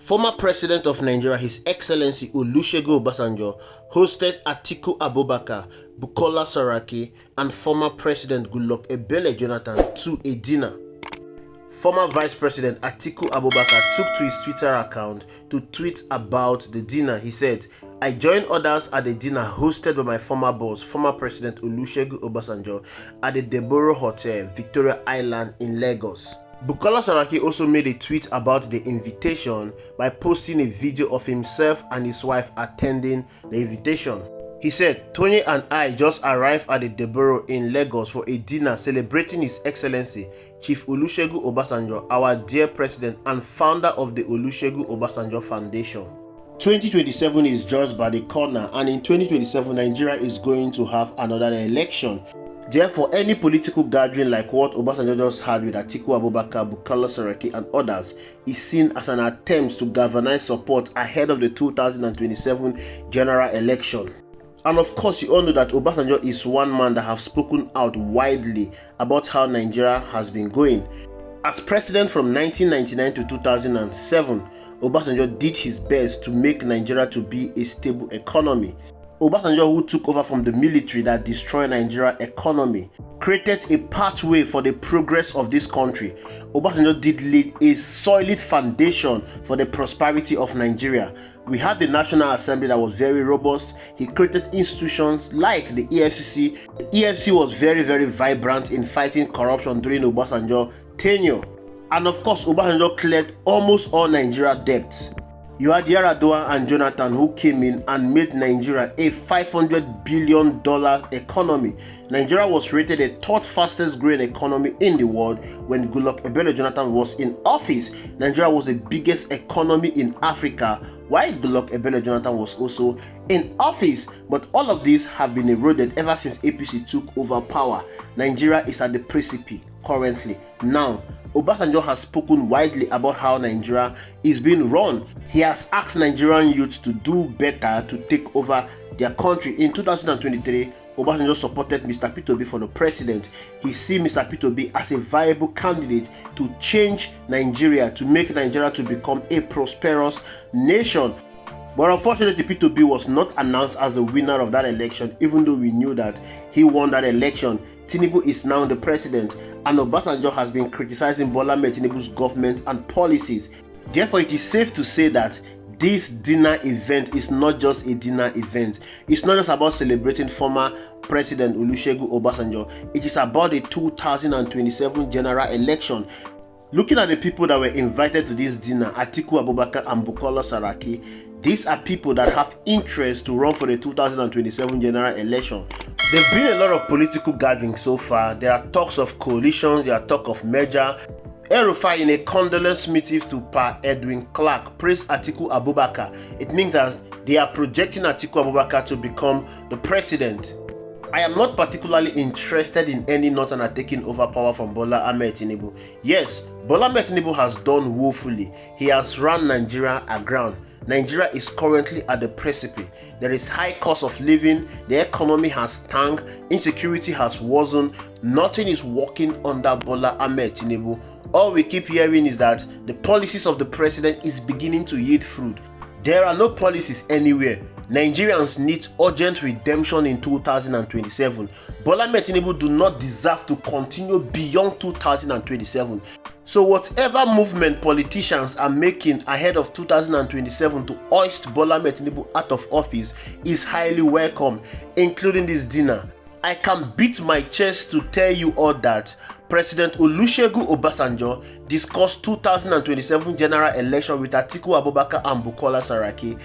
Former President of Nigeria, His Excellency Olusegun Obasanjo, hosted Atiku Abubakar, Bukola Saraki, and former President Goodluck Ebele Jonathan to a dinner. Former Vice President Atiku Abubakar took to his Twitter account to tweet about the dinner. He said, "I joined others at the dinner hosted by my former boss, former President Olusegun Obasanjo, at the Deborah Hotel, Victoria Island in Lagos." Bukola Saraki also made a tweet about the invitation by posting a video of himself and his wife attending the invitation. He said, "Tony and I just arrived at the Deborah in Lagos for a dinner celebrating His Excellency Chief Olusegun Obasanjo, our dear President and founder of the Olusegun Obasanjo Foundation." 2027 is just by the corner, and in 2027 Nigeria is going to have another election. Therefore, any political gathering like what Obasanjo just had with Atiku Abubakar, Bukola Saraki and others is seen as an attempt to galvanize support ahead of the 2027 general election. And of course, you all know that Obasanjo is one man that has spoken out widely about how Nigeria has been going. As president from 1999 to 2007, Obasanjo did his best to make Nigeria to be a stable economy. Obasanjo, who took over from the military that destroyed Nigeria's economy, created a pathway for the progress of this country. Obasanjo did lay a solid foundation for the prosperity of Nigeria. We had the National Assembly that was very robust. He created institutions like the EFCC. The EFCC was very, very vibrant in fighting corruption during Obasanjo's tenure. And of course, Obasanjo cleared almost all Nigeria debts. You had Yar'Adua and Jonathan who came in and made Nigeria a $500 billion economy. Nigeria was rated the third fastest growing economy in the world when Goodluck Ebele Jonathan was in office. Nigeria was the biggest economy in Africa while Goodluck Ebele Jonathan was also in office. But all of these have been eroded ever since APC took over power. Nigeria is at the precipice currently. Now, Obasanjo has spoken widely about how Nigeria is being run. He has asked Nigerian youths to do better to take over their country. In 2023, Obasanjo supported Mr. Peter Obi for the president. He sees Mr. Peter Obi as a viable candidate to change Nigeria, to make Nigeria to become a prosperous nation. But unfortunately, Peter Obi was not announced as the winner of that election, even though we knew that he won that election. Tinubu is now the president, and Obasanjo has been criticizing Bola Ahmed Tinubu's government and policies. Therefore, it is safe to say that this dinner event is not just a dinner event. It's not just about celebrating former President Olusegun Obasanjo. It is about the 2027 general election. Looking at the people that were invited to this dinner, Atiku Abubakar and Bukola Saraki, these are people that have interest to run for the 2027 general election. There have been a lot of political gatherings so far. There are talks of coalitions, there are talk of merger. El-Rufai, in a condolence meeting to Pa Edwin Clark, praised Atiku Abubakar. It means that they are projecting Atiku Abubakar to become the president. I am not particularly interested in any northerner taking over power from Bola Ahmed Tinubu. Yes, Bola Ahmed Tinubu has done woefully. He has run Nigeria aground. Nigeria is currently at the precipice. There is high cost of living, the economy has tanked, insecurity has worsened, nothing is working under Bola Ahmed Tinubu. All we keep hearing is that the policies of the president is beginning to yield fruit. There are no policies anywhere. Nigerians need urgent redemption in 2027. Bola Ahmed Tinubu do not deserve to continue beyond 2027. So whatever movement politicians are making ahead of 2027 to hoist Bola Ahmed Tinubu out of office is highly welcome, including this dinner. I can beat my chest to tell you all that President Olusegun Obasanjo discussed 2027 general election with Atiku Abubakar and Bukola Saraki,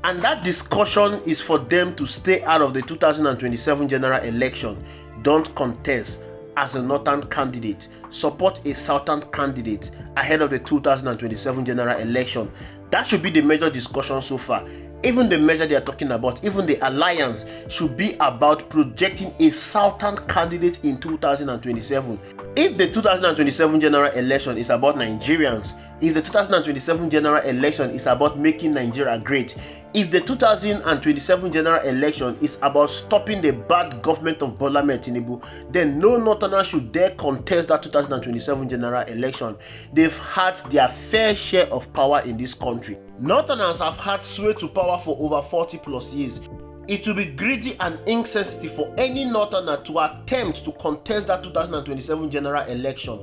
and that discussion is for them to stay out of the 2027 general election. Don't contest as a northern candidate. Support a southern candidate ahead of the 2027 general election. That should be the major discussion so far. Even the measure they are talking about, even the alliance, should be about projecting a southern candidate in 2027. If the 2027 general election is about Nigerians, if the 2027 general election is about making Nigeria great, if the 2027 general election is about stopping the bad government of Bola Ahmed Tinubu, then no Northerner should dare contest that 2027 general election. They've had their fair share of power in this country. Northerners have had sway to power for over 40 plus years. It will be greedy and insensitive for any Northerner to attempt to contest that 2027 general election.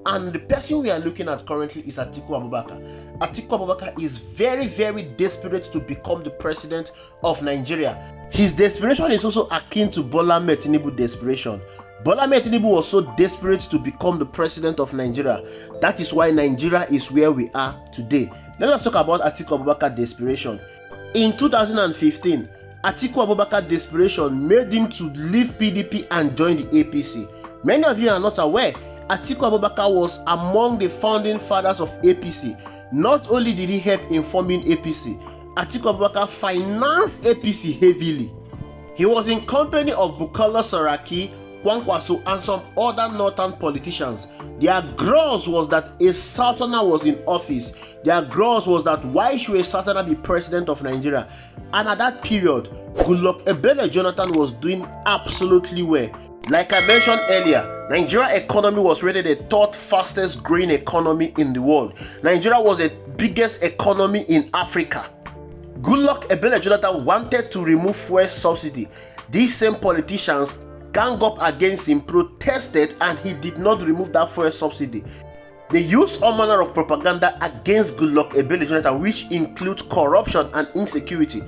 And the person we are looking at currently is Atiku Abubakar. Atiku Abubakar is very, very desperate to become the president of Nigeria. His desperation is also akin to Bola Ahmed Tinubu's desperation. Bola Ahmed Tinubu was so desperate to become the president of Nigeria. That is why Nigeria is where we are today. Let us talk about Atiku Abubakar's desperation. In 2015, Atiku Abubakar desperation made him to leave PDP and join the APC. Many of you are not aware, Atiku Abubakar was among the founding fathers of APC. Not only did he help in forming APC, Atiku Abubakar financed APC heavily. He was in company of Bukola Saraki, Kwankwaso and some other northern politicians. Their grouse was that a Southerner was in office. Their grouse was that why should a Southerner be president of Nigeria? And at that period, Goodluck Ebele Jonathan was doing absolutely well. Like I mentioned earlier, Nigeria economy was rated the third fastest growing economy in the world. Nigeria was the biggest economy in Africa. Goodluck Ebele Jonathan wanted to remove fuel subsidy. These same politicians gang up against him, protested, and he did not remove that fuel subsidy. They used all manner of propaganda against Goodluck Ebele Jonathan, which includes corruption and insecurity.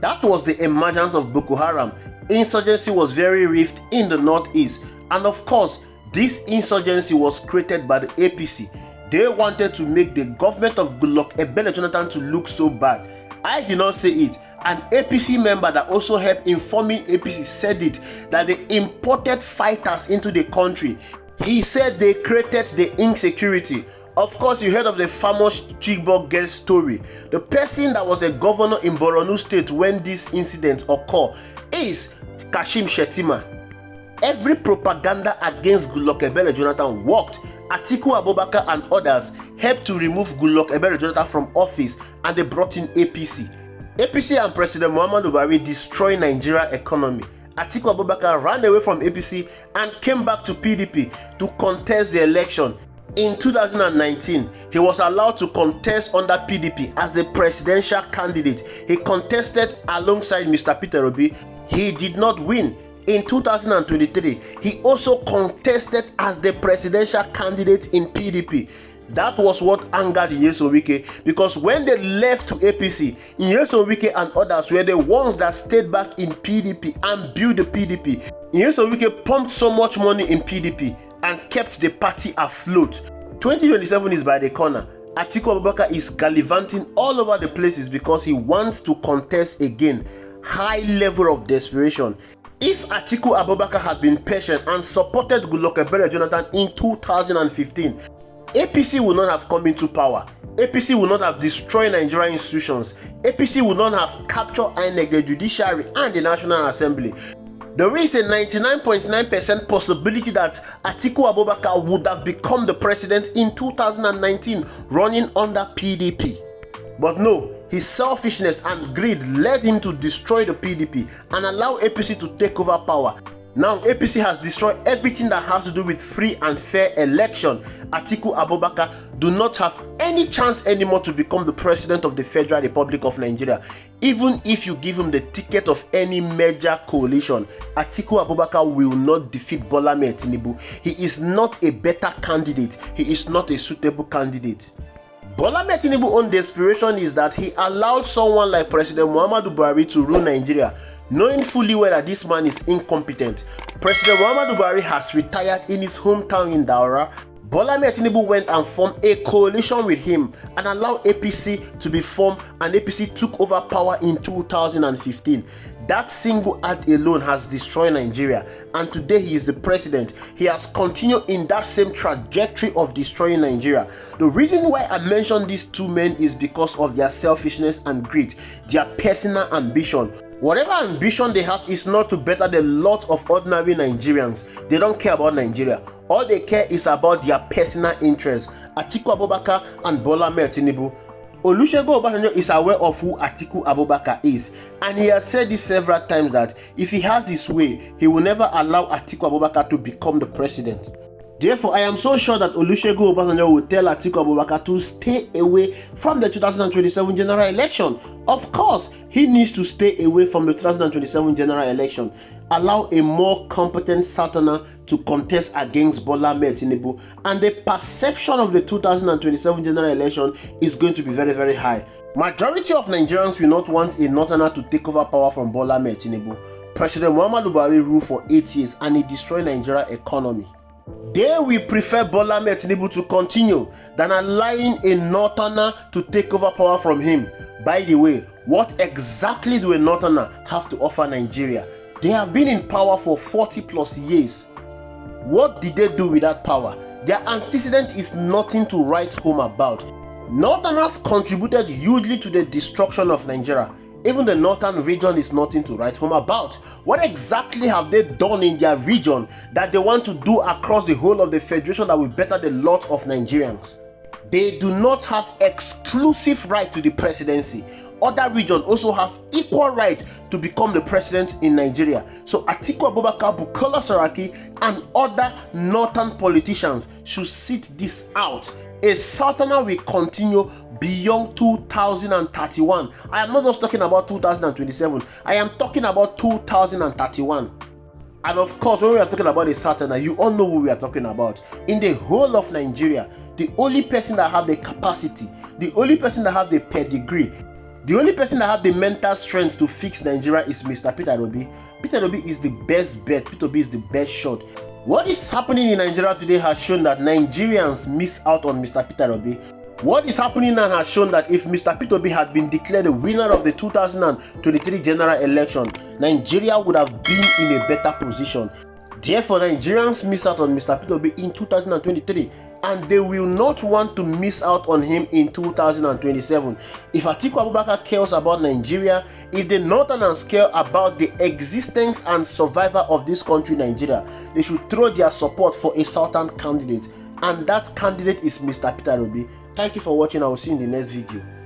That was the emergence of Boko Haram. Insurgency was very rift in the northeast, and of course, this insurgency was created by the APC. They wanted to make the government of Goodluck Ebele Jonathan to look so bad. I did not say it. An APC member that also helped in forming APC said it, that they imported fighters into the country. He said they created the insecurity. Of course, you heard of the famous Chibok girl story. The person that was the governor in Borno State when this incident occurred is Kashim Shettima. Every propaganda against Goodluck Ebele Jonathan worked. Atiku Abubakar and others helped to remove Goodluck Ebele Jonathan from office, and they brought in APC. APC and President Muhammadu Buhari destroyed Nigeria economy. Atiku Abubakar ran away from APC and came back to PDP to contest the election. In 2019, he was allowed to contest under PDP as the presidential candidate. He contested alongside Mr. Peter Obi. He did not win. In 2023, he also contested as the presidential candidate in PDP. That was what angered Nyesom Wike, because when they left to APC, Nyesom Wike and others were the ones that stayed back in PDP and built the PDP. Nyesom Wike pumped so much money in PDP and kept the party afloat. 2027 is by the corner. Atiku Abubakar is gallivanting all over the places because he wants to contest again. High level of desperation. If Atiku Abubakar had been patient and supported Goodluck Ebele Jonathan in 2015, APC would not have come into power. APC would not have destroyed Nigerian institutions. APC would not have captured INEC, the judiciary, and the National Assembly. There is a 99.9% possibility that Atiku Abubakar would have become the president in 2019 running under PDP. But no, his selfishness and greed led him to destroy the PDP and allow APC to take over power. Now APC has destroyed everything that has to do with free and fair election. Atiku Abubakar do not have any chance anymore to become the president of the Federal Republic of Nigeria. Even if you give him the ticket of any major coalition, Atiku Abubakar will not defeat Bola Ahmed Tinubu. He is not a better candidate. He is not a suitable candidate. Bola Ahmed Tinubu's own desperation is that he allowed someone like President Muhammadu Buhari to rule Nigeria, knowing fully well that this man is incompetent. President Muhammadu Buhari has retired in his hometown in Daura. Bola Ahmed Tinubu went and formed a coalition with him and allowed APC to be formed, and APC took over power in 2015. That single act alone has destroyed Nigeria, and today he is the president. He has continued in that same trajectory of destroying Nigeria. The reason why I mention these two men is because of their selfishness and greed, their personal ambition. Whatever ambition they have is not to better the lot of ordinary Nigerians. They don't care about Nigeria. All they care is about their personal interests. Atiku Abubakar and Bola Ahmed Tinubu. Olusegun Obasanjo is aware of who Atiku Abubakar is, and he has said this several times that if he has his way, he will never allow Atiku Abubakar to become the president. Therefore, I am so sure that Olusegun Obasanjo will tell Atiku Abubakar to stay away from the 2027 general election. Of course, he needs to stay away from the 2027 general election. Allow a more competent Southerner to contest against Bola Ahmed Tinubu, and the perception of the 2027 general election is going to be very, very high. Majority of Nigerians will not want a Northerner to take over power from Bola Ahmed Tinubu. President Muhammadu Buhari ruled for 8 years and he destroyed Nigeria's economy. They will prefer Bola Ahmed Tinubu to continue than allowing a Northerner to take over power from him. By the way, what exactly do a Northerner have to offer Nigeria? They have been in power for 40 plus years. What did they do with that power? Their antecedent is nothing to write home about. Northerners contributed hugely to the destruction of Nigeria. Even the northern region is nothing to write home about. What exactly have they done in their region that they want to do across the whole of the federation that will better the lot of Nigerians? They do not have exclusive right to the presidency. Other regions also have equal right to become the president in Nigeria. So Atiku Abubakar, Bukola Saraki, and other northern politicians should sit this out. A Southerner will continue beyond 2031. I am not just talking about 2027. I am talking about 2031. And of course, when we are talking about a Southerner, you all know who we are talking about. In the whole of Nigeria, the only person that have the capacity, the only person that have the pedigree, the only person that have the mental strength to fix Nigeria is Mr. Peter Obi. Peter Obi is the best bet. Peter Obi is the best shot. What is happening in Nigeria today has shown that Nigerians miss out on Mr. Peter Obi. What is happening now has shown that if Mr. Peter Obi had been declared the winner of the 2023 general election, Nigeria would have been in a better position. Therefore, Nigerians missed out on Mr. Peter Obi in 2023, and they will not want to miss out on him in 2027. If Atiku Abubakar cares about Nigeria, if the Northerners care about the existence and survival of this country, Nigeria, they should throw their support for a Southern candidate, and that candidate is Mr. Peter Obi. Thank you for watching. I will see you in the next video.